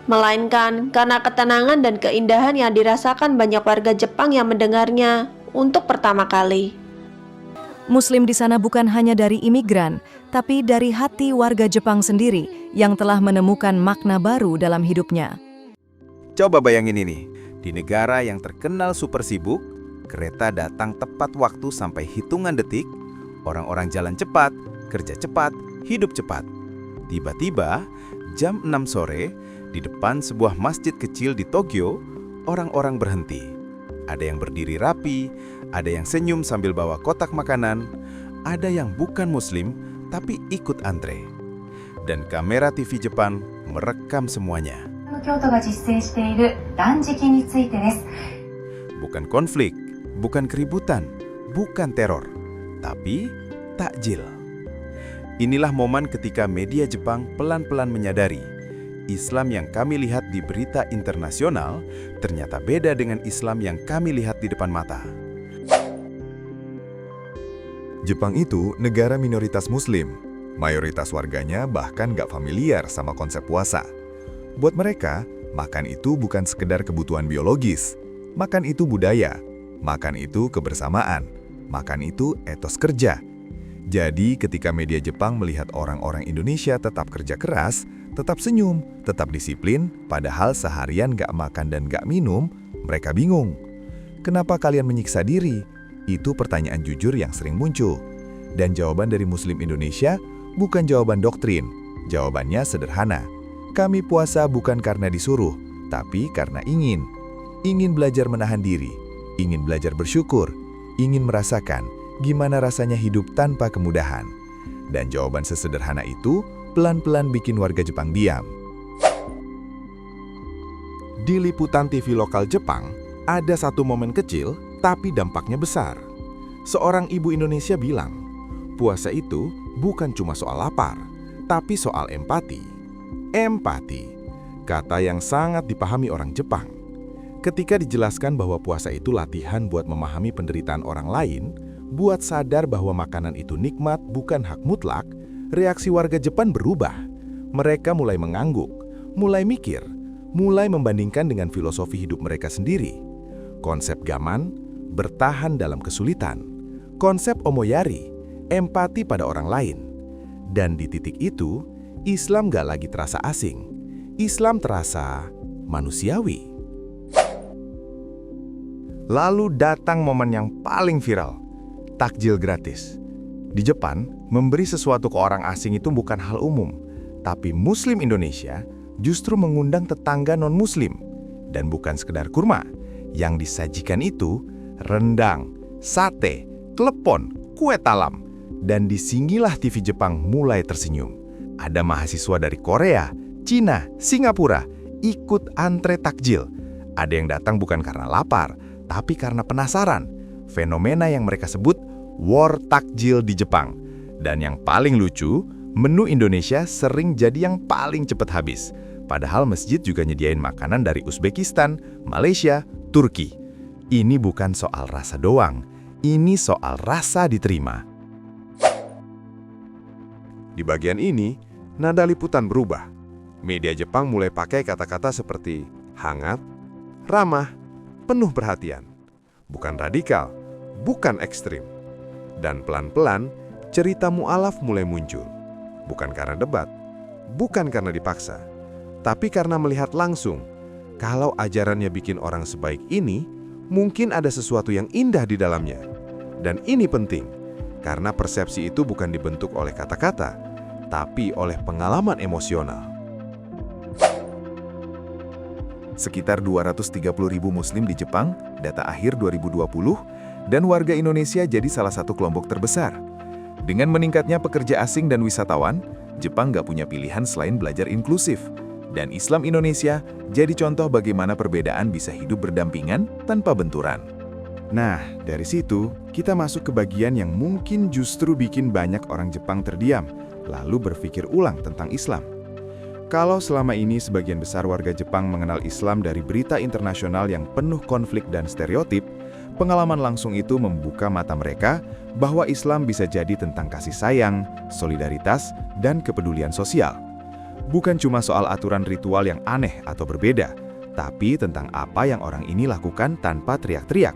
melainkan karena ketenangan dan keindahan yang dirasakan banyak warga Jepang yang mendengarnya untuk pertama kali. Muslim di sana bukan hanya dari imigran, tapi dari hati warga Jepang sendiri yang telah menemukan makna baru dalam hidupnya. Coba bayangin ini, di negara yang terkenal super sibuk, kereta datang tepat waktu sampai hitungan detik, orang-orang jalan cepat, kerja cepat, hidup cepat. Tiba-tiba, jam 6 sore, di depan sebuah masjid kecil di Tokyo, orang-orang berhenti. Ada yang berdiri rapi, ada yang senyum sambil bawa kotak makanan, ada yang bukan Muslim tapi ikut antre. Dan kamera TV Jepang merekam semuanya. Bukan konflik, bukan keributan, bukan teror, tapi takjil. Inilah momen ketika media Jepang pelan-pelan menyadari Islam yang kami lihat di berita internasional ternyata beda dengan Islam yang kami lihat di depan mata. Jepang itu negara minoritas Muslim. Mayoritas warganya bahkan nggak familiar sama konsep puasa. Buat mereka, makan itu bukan sekedar kebutuhan biologis. Makan itu budaya. Makan itu kebersamaan. Makan itu etos kerja. Jadi ketika media Jepang melihat orang-orang Indonesia tetap kerja keras, tetap senyum, tetap disiplin, padahal seharian gak makan dan gak minum, mereka bingung. Kenapa kalian menyiksa diri? Itu pertanyaan jujur yang sering muncul. Dan jawaban dari Muslim Indonesia bukan jawaban doktrin. Jawabannya sederhana. Kami puasa bukan karena disuruh, tapi karena ingin. Ingin belajar menahan diri, ingin belajar bersyukur, ingin merasakan gimana rasanya hidup tanpa kemudahan. Dan jawaban sesederhana itu pelan-pelan bikin warga Jepang diam. Di liputan TV lokal Jepang, ada satu momen kecil, tapi dampaknya besar. Seorang ibu Indonesia bilang, puasa itu bukan cuma soal lapar, tapi soal empati. Empati, kata yang sangat dipahami orang Jepang. Ketika dijelaskan bahwa puasa itu latihan buat memahami penderitaan orang lain, buat sadar bahwa makanan itu nikmat bukan hak mutlak, reaksi warga Jepang berubah. Mereka mulai mengangguk, mulai mikir, mulai membandingkan dengan filosofi hidup mereka sendiri. Konsep gaman, bertahan dalam kesulitan. Konsep omoyari, empati pada orang lain. Dan di titik itu, Islam gak lagi terasa asing. Islam terasa manusiawi. Lalu datang momen yang paling viral. Takjil gratis. Di Jepang, memberi sesuatu ke orang asing itu bukan hal umum, tapi Muslim Indonesia justru mengundang tetangga non-Muslim. Dan bukan sekedar kurma, yang disajikan itu rendang, sate, klepon, kue talam. Dan disinilah TV Jepang mulai tersenyum. Ada mahasiswa dari Korea, Cina, Singapura ikut antre takjil. Ada yang datang bukan karena lapar, tapi karena penasaran. Fenomena yang mereka sebut war takjil di Jepang. Dan yang paling lucu, menu Indonesia sering jadi yang paling cepat habis. Padahal masjid juga nyediain makanan dari Uzbekistan, Malaysia, Turki. Ini bukan soal rasa doang, ini soal rasa diterima. Di bagian ini, nada liputan berubah. Media Jepang mulai pakai kata-kata seperti hangat, ramah, penuh perhatian. Bukan radikal, bukan ekstrim. Dan pelan-pelan, cerita mu'alaf mulai muncul. Bukan karena debat, bukan karena dipaksa, tapi karena melihat langsung, kalau ajarannya bikin orang sebaik ini, mungkin ada sesuatu yang indah di dalamnya. Dan ini penting, karena persepsi itu bukan dibentuk oleh kata-kata, tapi oleh pengalaman emosional. Sekitar 230.000 Muslim di Jepang, data akhir 2020, dan warga Indonesia jadi salah satu kelompok terbesar. Dengan meningkatnya pekerja asing dan wisatawan, Jepang nggak punya pilihan selain belajar inklusif. Dan Islam Indonesia jadi contoh bagaimana perbedaan bisa hidup berdampingan tanpa benturan. Nah, dari situ, kita masuk ke bagian yang mungkin justru bikin banyak orang Jepang terdiam, lalu berpikir ulang tentang Islam. Kalau selama ini sebagian besar warga Jepang mengenal Islam dari berita internasional yang penuh konflik dan stereotip, pengalaman langsung itu membuka mata mereka bahwa Islam bisa jadi tentang kasih sayang, solidaritas, dan kepedulian sosial. Bukan cuma soal aturan ritual yang aneh atau berbeda, tapi tentang apa yang orang ini lakukan tanpa teriak-teriak.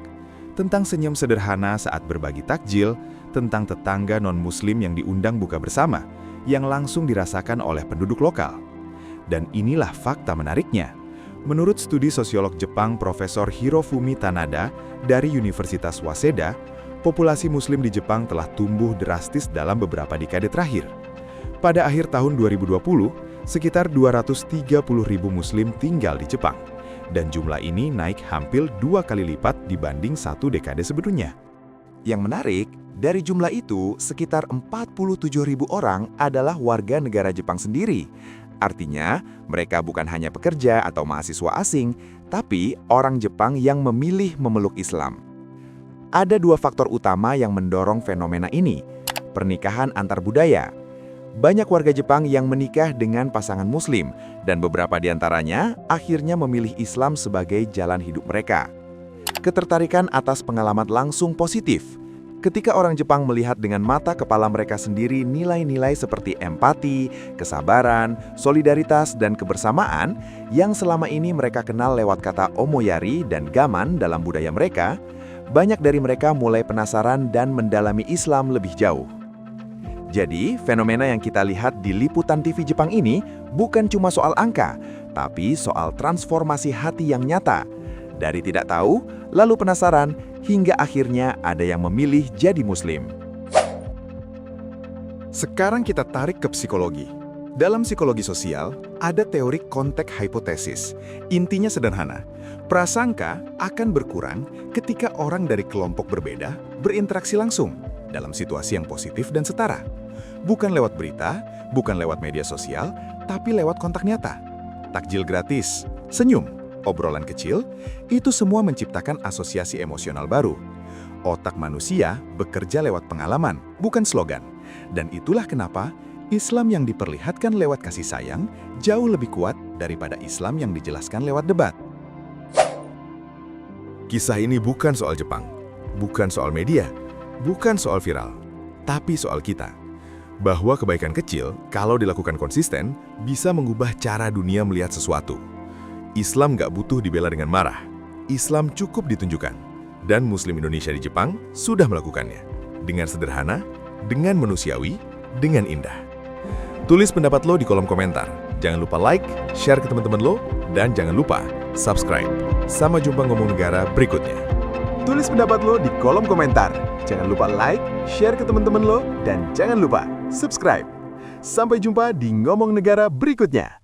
Tentang senyum sederhana saat berbagi takjil, tentang tetangga non-muslim yang diundang buka bersama, yang langsung dirasakan oleh penduduk lokal. Dan inilah fakta menariknya. Menurut studi sosiolog Jepang Profesor Hirofumi Tanada dari Universitas Waseda, populasi muslim di Jepang telah tumbuh drastis dalam beberapa dekade terakhir. Pada akhir tahun 2020, sekitar 230.000 muslim tinggal di Jepang, dan jumlah ini naik hampir 2 kali lipat dibanding 1 dekade sebelumnya. Yang menarik, dari jumlah itu, sekitar 47.000 orang adalah warga negara Jepang sendiri. Artinya, mereka bukan hanya pekerja atau mahasiswa asing, tapi orang Jepang yang memilih memeluk Islam. Ada 2 faktor utama yang mendorong fenomena ini. Pernikahan antar budaya. Banyak warga Jepang yang menikah dengan pasangan muslim, dan beberapa di antaranya akhirnya memilih Islam sebagai jalan hidup mereka. Ketertarikan atas pengalaman langsung positif. Ketika orang Jepang melihat dengan mata kepala mereka sendiri nilai-nilai seperti empati, kesabaran, solidaritas, dan kebersamaan yang selama ini mereka kenal lewat kata omoyari dan gaman dalam budaya mereka, banyak dari mereka mulai penasaran dan mendalami Islam lebih jauh. Jadi, fenomena yang kita lihat di liputan TV Jepang ini bukan cuma soal angka, tapi soal transformasi hati yang nyata. Dari tidak tahu, lalu penasaran, hingga akhirnya ada yang memilih jadi muslim. Sekarang kita tarik ke psikologi. Dalam psikologi sosial, ada teori kontek hipotesis. Intinya sederhana, prasangka akan berkurang ketika orang dari kelompok berbeda berinteraksi langsung dalam situasi yang positif dan setara. Bukan lewat berita, bukan lewat media sosial, tapi lewat kontak nyata. Takjil gratis, senyum, obrolan kecil, itu semua menciptakan asosiasi emosional baru. Otak manusia bekerja lewat pengalaman, bukan slogan. Dan itulah kenapa Islam yang diperlihatkan lewat kasih sayang jauh lebih kuat daripada Islam yang dijelaskan lewat debat. Kisah ini bukan soal Jepang, bukan soal media, bukan soal viral, tapi soal kita. Bahwa kebaikan kecil, kalau dilakukan konsisten, bisa mengubah cara dunia melihat sesuatu. Islam gak butuh dibela dengan marah. Islam cukup ditunjukkan. Dan Muslim Indonesia di Jepang sudah melakukannya. Dengan sederhana, dengan manusiawi, dengan indah. Tulis pendapat lo di kolom komentar. Jangan lupa like, share ke teman-teman lo, dan jangan lupa subscribe. Sampai jumpa Ngomong Negara berikutnya. Tulis pendapat lo di kolom komentar. Jangan lupa like, share ke teman-teman lo, dan jangan lupa subscribe. Sampai jumpa di Ngomong Negara berikutnya.